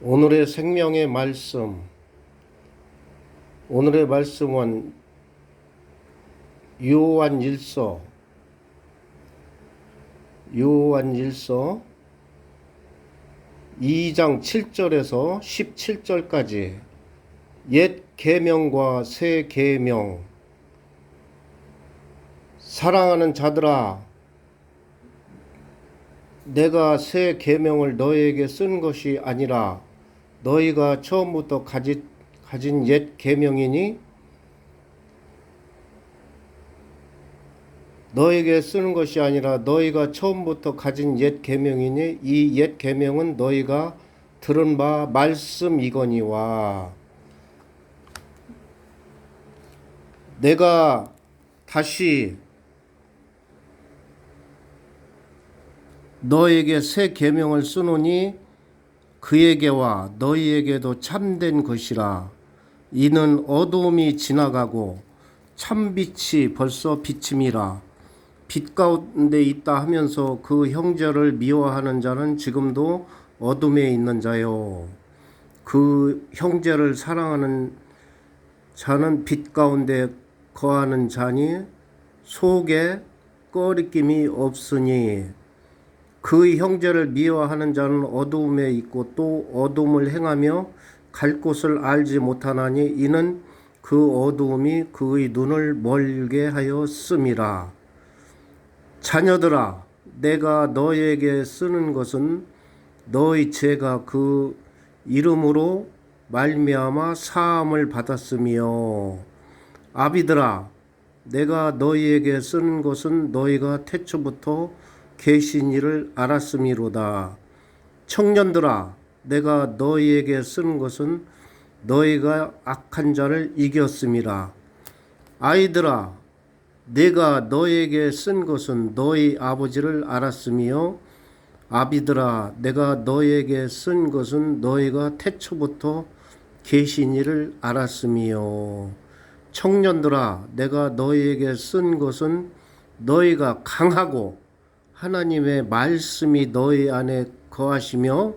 오늘의 생명의 말씀, 오늘의 말씀은 요한일서 2장 7절에서 17절까지 옛 계명과 새 계명. 사랑하는 자들아, 내가 새 계명을 너희에게 쓴 것이 아니라 너희가 처음부터 가진 옛 계명이니 너에게 쓰는 것이 아니라 너희가 처음부터 가진 옛 계명이니 이 옛 계명은 너희가 들은 바 말씀이거니와. 내가 다시 너에게 새 계명을 쓰노니 그에게와 너희에게도 참된 것이라. 이는 어두움이 지나가고 참빛이 벌써 비침이라. 빛 가운데 있다 하면서 그 형제를 미워하는 자는 지금도 어둠에 있는 자요. 그 형제를 사랑하는 자는 빛 가운데 거하는 자니 속에 꺼리낌이 없으니, 그 형제를 미워하는 자는 어두움에 있고 또 어둠을 행하며 갈 곳을 알지 못하나니 이는 그 어두움이 그의 눈을 멀게 하였음이라. 자녀들아, 내가 너희에게 쓰는 것은 너희 죄가 그 이름으로 말미암아 사함을 받았으며, 아비들아, 내가 너희에게 쓰는 것은 너희가 태초부터 계신 이를 알았음이로다. 청년들아, 내가 너희에게 쓰는 것은 너희가 악한 자를 이겼음이라. 아이들아, 내가 너희에게 쓴 것은 너희 아버지를 알았으며, 아비들아, 내가 너희에게 쓴 것은 너희가 태초부터 계신 이를 알았으며, 청년들아, 내가 너희에게 쓴 것은 너희가 강하고 하나님의 말씀이 너희 안에 거하시며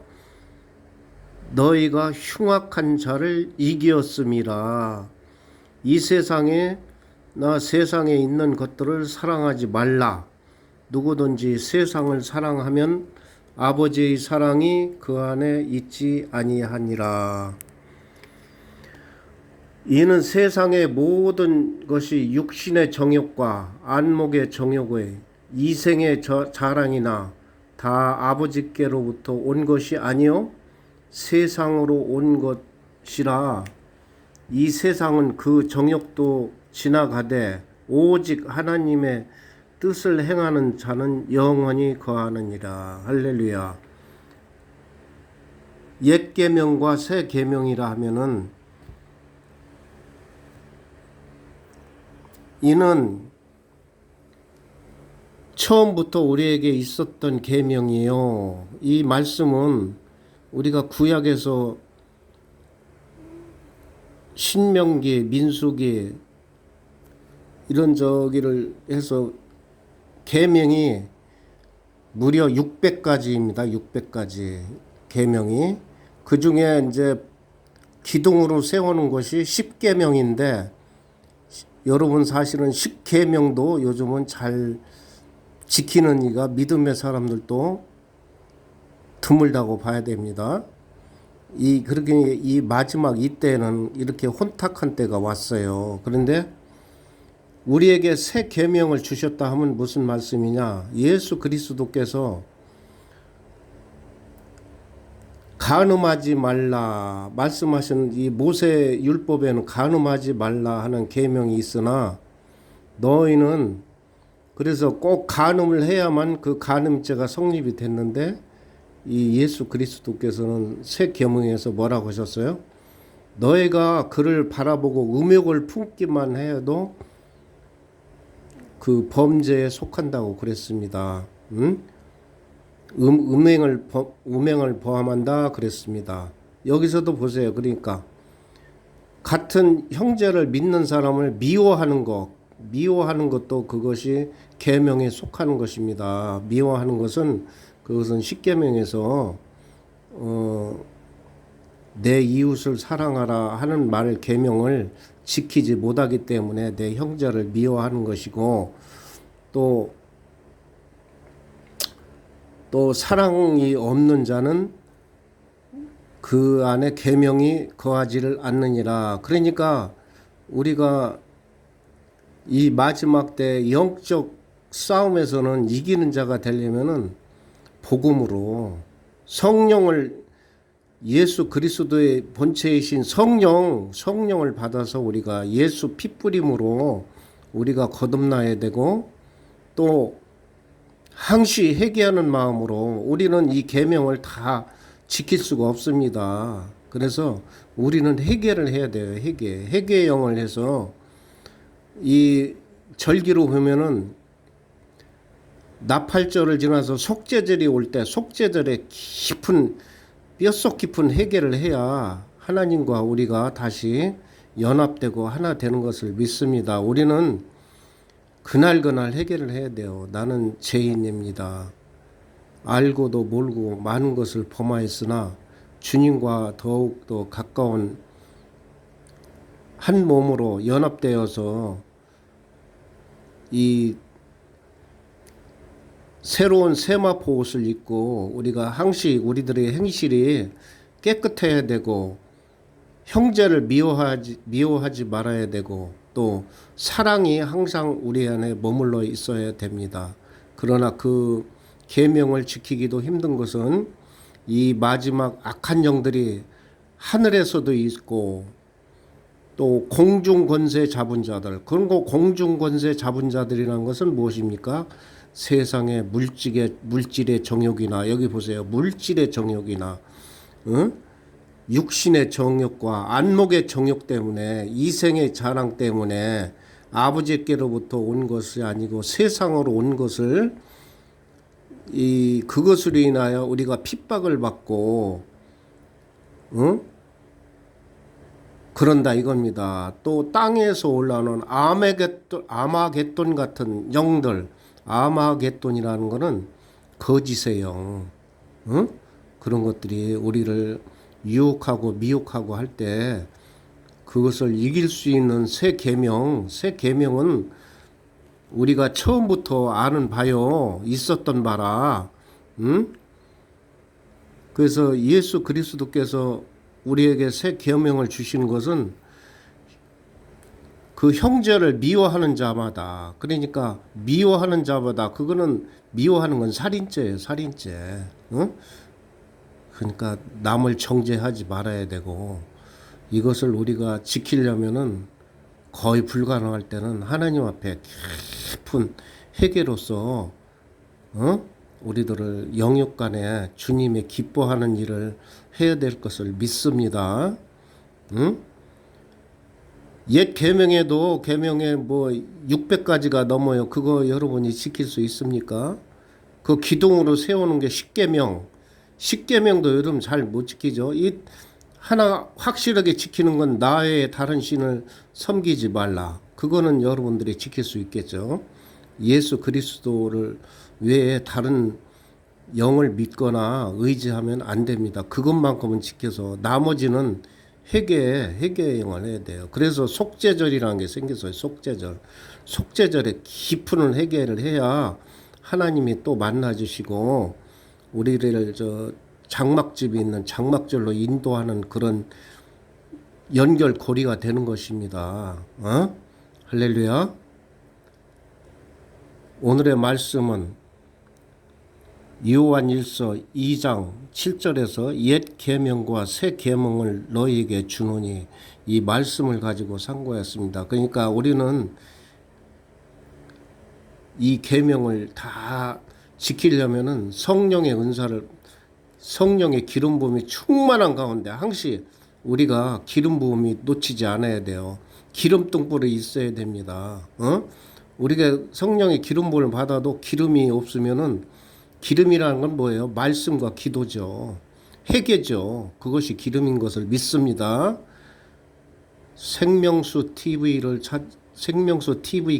너희가 흉악한 자를 이기었음이라. 이 세상에 있는 것들을 사랑하지 말라. 누구든지 세상을 사랑하면 아버지의 사랑이 그 안에 있지 아니하니라. 이는 세상의 모든 것이 육신의 정욕과 안목의 정욕의 이생의 자랑이나 다 아버지께로부터 온 것이 아니요 세상으로 온 것이라. 이 세상은 그 정욕도 지나가되 오직 하나님의 뜻을 행하는 자는 영원히 거하느니라. 할렐루야. 옛 계명과 새 계명이라 하면은 이는 처음부터 우리에게 있었던 계명이에요. 이 말씀은 우리가 구약에서 신명기, 민수기 이런 저기를 해서 계명이 무려 600가지입니다. 600가지 계명이. 그 중에 이제 기둥으로 세우는 것이 10계명인데 여러분 사실은 10계명도 요즘은 잘 지키는 이가 믿음의 사람들도 드물다고 봐야 됩니다. 그렇게 이 마지막 이때는 이렇게 혼탁한 때가 왔어요. 그런데 우리에게 새 계명을 주셨다 하면 무슨 말씀이냐? 예수 그리스도께서 간음하지 말라 말씀하신 이 모세 율법에는 간음하지 말라 하는 계명이 있으나 너희는 그래서 꼭 간음을 해야만 그 간음죄가 성립이 됐는데 이 예수 그리스도께서는 새 계명에서 뭐라고 하셨어요? 너희가 그를 바라보고 음욕을 품기만 해도 그 범죄에 속한다고 그랬습니다. 음행을 범한다 그랬습니다. 여기서도 보세요. 그러니까 같은 형제를 믿는 사람을 미워하는 것도 그것이 계명에 속하는 것입니다. 미워하는 것은 그것은 십계명에서 내 이웃을 사랑하라 하는 말 계명을 지키지 못하기 때문에 내 형제를 미워하는 것이고, 또 사랑이 없는 자는 그 안에 계명이 거하지를 않느니라. 그러니까 우리가 이 마지막 때 영적 싸움에서는 이기는 자가 되려면은 복음으로 성령을, 예수 그리스도의 본체이신 성령을 받아서 우리가 예수 핏부림으로 우리가 거듭나야 되고, 또 항시 회개하는 마음으로 우리는 이 계명을 다 지킬 수가 없습니다. 그래서 우리는 회개를 해야 돼요. 회개의 영을 해서, 이 절기로 보면은 나팔절을 지나서 속죄절이 올 때 속죄절에 깊은, 뼛속 깊은 회개를 해야 하나님과 우리가 다시 연합되고 하나 되는 것을 믿습니다. 우리는 그날 회개를 해야 돼요. 나는 죄인입니다. 알고도 모르고 많은 것을 범하였으나 주님과 더욱더 가까운 한 몸으로 연합되어서 이 새로운 세마포 옷을 입고 우리가 항시 우리들의 행실이 깨끗해야 되고, 형제를 미워하지 말아야 되고, 또 사랑이 항상 우리 안에 머물러 있어야 됩니다. 그러나 그 계명을 지키기도 힘든 것은 이 마지막 악한 영들이 하늘에서도 있고, 또 공중 권세 잡은 자들, 그런 거 공중 권세 잡은 자들이라는 것은 무엇입니까? 세상의 물질의 정욕이나, 여기 보세요, 물질의 정욕이나, 육신의 정욕과 안목의 정욕 때문에, 이생의 자랑 때문에 아버지께로부터 온 것이 아니고 세상으로 온 것을, 그것으로 인하여 우리가 핍박을 받고, 그런다 이겁니다. 또 땅에서 올라오는 아마겟돈 같은 영들, 아마겟돈이라는 것은 거짓의 영, 그런 것들이 우리를 유혹하고 미혹하고 할 때 그것을 이길 수 있는 새 계명은 우리가 처음부터 아는 바요, 있었던 바라. 그래서 예수 그리스도께서 우리에게 새 계명을 주시는 것은 그 형제를 미워하는 자마다, 그러니까 미워하는 자마다, 그거는 미워하는 건 살인죄예요, 살인죄. 그러니까 남을 정죄하지 말아야 되고, 이것을 우리가 지키려면은 거의 불가능할 때는 하나님 앞에 깊은 회개로서 우리들을 영육 간에 주님의 기뻐하는 일을 해야 될 것을 믿습니다. 옛 계명에도 계명에 뭐 600가지가 넘어요. 그거 여러분이 지킬 수 있습니까? 그 기둥으로 세우는 게 십계명도 여러분 잘 못 지키죠. 이 하나 확실하게 지키는 건 나 외에 다른 신을 섬기지 말라. 그거는 여러분들이 지킬 수 있겠죠. 예수 그리스도를 외에 다른 영을 믿거나 의지하면 안 됩니다. 그것만큼은 지켜서 나머지는 회개의 영을 해야 돼요. 그래서 속죄절이라는 게 생겼어요. 속죄절에 깊은 회개를 해야 하나님이 또 만나주시고 우리를 장막집이 있는 장막절로 인도하는 그런 연결고리가 되는 것입니다. 할렐루야. 오늘의 말씀은 요한일서 2장 7절에서 옛 계명과 새 계명을 너희에게 주노니, 이 말씀을 가지고 상고했습니다. 그러니까 우리는 이 계명을 다 지키려면은 성령의 은사를, 성령의 기름 부음이 충만한 가운데 항시 우리가 기름 부음이 놓치지 않아야 돼요. 기름 등불이 있어야 됩니다. 우리가 성령의 기름 부음을 받아도 기름이 없으면은, 기름이라는 건 뭐예요? 말씀과 기도죠. 회개죠. 그것이 기름인 것을 믿습니다. 생명수 TV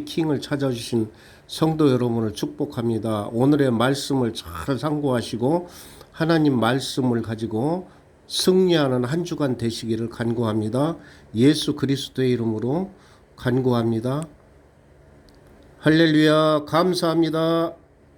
킹을 찾아주신 성도 여러분을 축복합니다. 오늘의 말씀을 잘 상고하시고 하나님 말씀을 가지고 승리하는 한 주간 되시기를 간구합니다. 예수 그리스도의 이름으로 간구합니다. 할렐루야. 감사합니다.